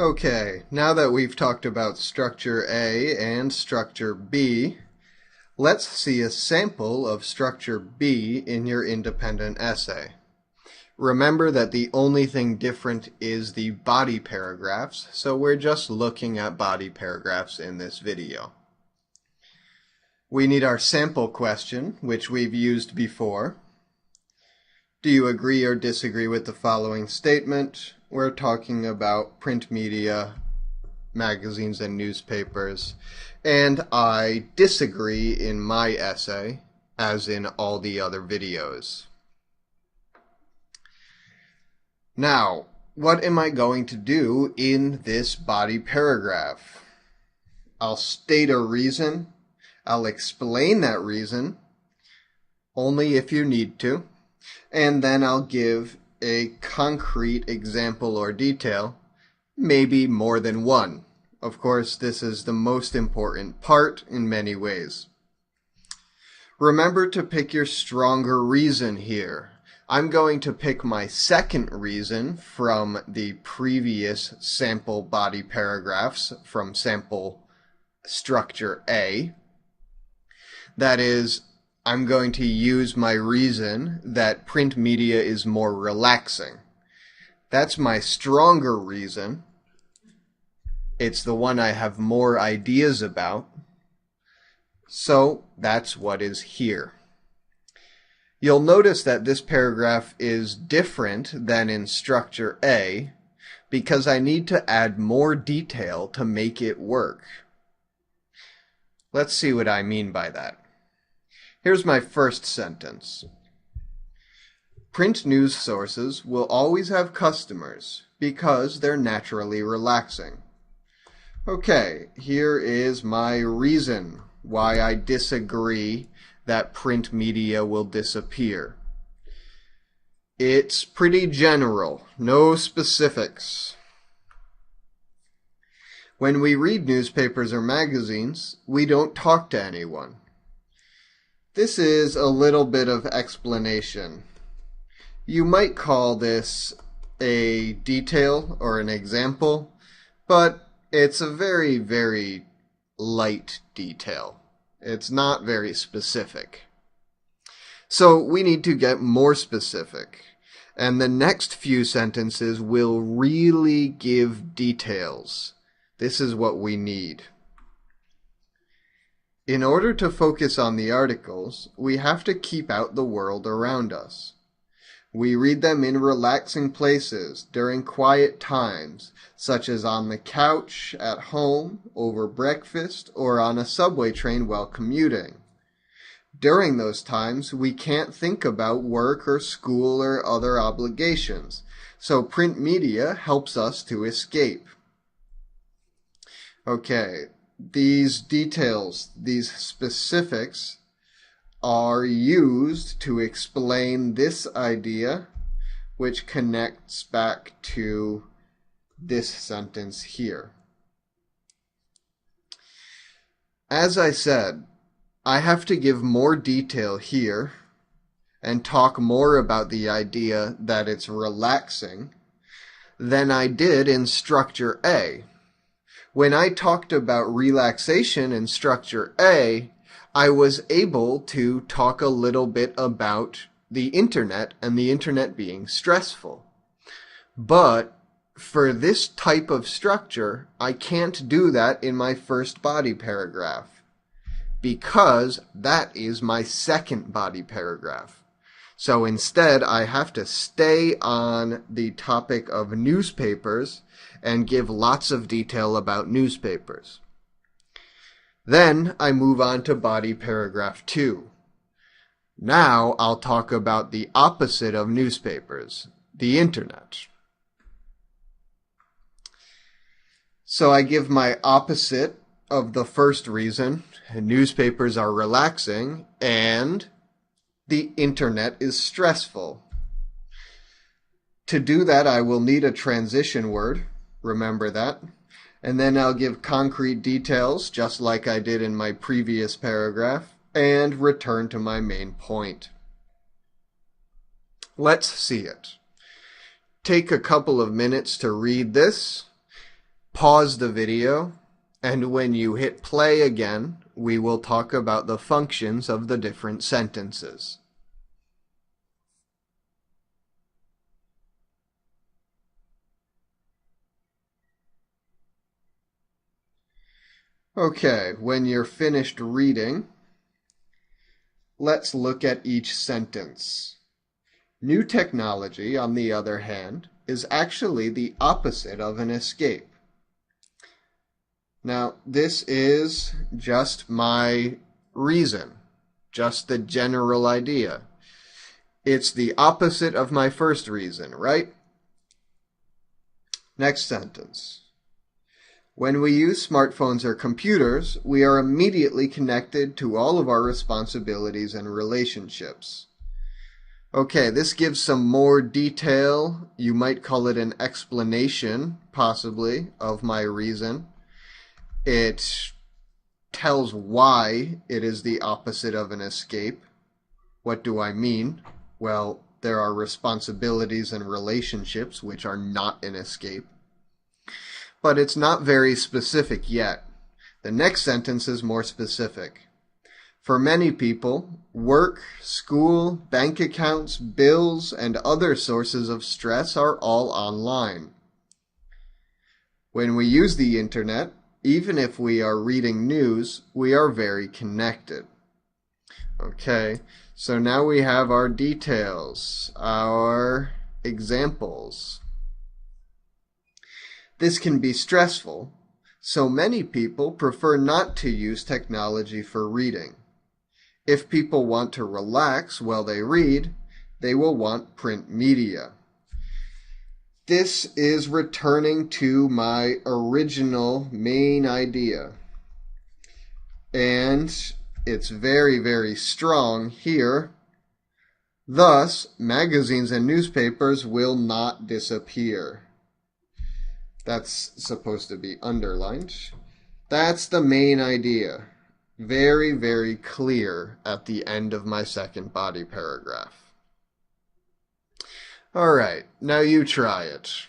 Okay, now that we've talked about structure A and structure B, let's see a sample of structure B in your independent essay. Remember that the only thing different is the body paragraphs, so we're just looking at body paragraphs in this video. We need our sample question, which we've used before. Do you agree or disagree with the following statement? We're talking about print media, magazines and newspapers, and I disagree in my essay, as in all the other videos. Now, what am I going to do in this body paragraph? I'll state a reason. I'll explain that reason, only if you need to, and then I'll give a concrete example or detail, maybe more than one. Of course, this is the most important part in many ways. Remember to pick your stronger reason here. I'm going to pick my second reason from the previous sample body paragraphs from sample structure A. That is, I'm going to use my reason that print media is more relaxing. That's my stronger reason. It's the one I have more ideas about. So that's what is here. You'll notice that this paragraph is different than in structure A because I need to add more detail to make it work. Let's see what I mean by that. Here's my first sentence. Print news sources will always have customers because they're naturally relaxing. Okay, here is my reason why I disagree that print media will disappear. It's pretty general, no specifics. When we read newspapers or magazines, we don't talk to anyone. This is a little bit of explanation. You might call this a detail or an example, but it's a very, very light detail. It's not very specific. So we need to get more specific. And the next few sentences will really give details. This is what we need. In order to focus on the articles, we have to keep out the world around us. We read them in relaxing places during quiet times, such as on the couch, at home, over breakfast, or on a subway train while commuting. During those times, we can't think about work or school or other obligations, so print media helps us to escape. Okay, these details, these specifics, are used to explain this idea, which connects back to this sentence here. As I said, I have to give more detail here and talk more about the idea that it's relaxing than I did in structure A. When I talked about relaxation in structure A, I was able to talk a little bit about the internet and the internet being stressful. But for this type of structure, I can't do that in my first body paragraph because that is my second body paragraph. So instead, I have to stay on the topic of newspapers and give lots of detail about newspapers. Then I move on to body paragraph 2. Now I'll talk about the opposite of newspapers, the internet. So I give my opposite of the first reason, newspapers are relaxing, and the internet is stressful. To do that, I will need a transition word, remember that. And then I'll give concrete details, just like I did in my previous paragraph, and return to my main point. Let's see it. Take a couple of minutes to read this, pause the video, and when you hit play again, we will talk about the functions of the different sentences. Okay, when you're finished reading, let's look at each sentence. New technology, on the other hand, is actually the opposite of an escape. Now, this is just my reason, just the general idea. It's the opposite of my first reason, right? Next sentence. When we use smartphones or computers, we are immediately connected to all of our responsibilities and relationships. Okay, this gives some more detail. You might call it an explanation, possibly, of my reason. It tells why it is the opposite of an escape. What do I mean? Well, there are responsibilities and relationships which are not an escape. But it's not very specific yet. The next sentence is more specific. For many people, work, school, bank accounts, bills, and other sources of stress are all online. When we use the internet, even if we are reading news, we are very connected. Okay, so now we have our details, our examples. This can be stressful, so many people prefer not to use technology for reading. If people want to relax while they read, they will want print media. This is returning to my original main idea. And it's very, very strong here. Thus, magazines and newspapers will not disappear. That's supposed to be underlined. That's the main idea. Very, very clear at the end of my second body paragraph. All right, now you try it.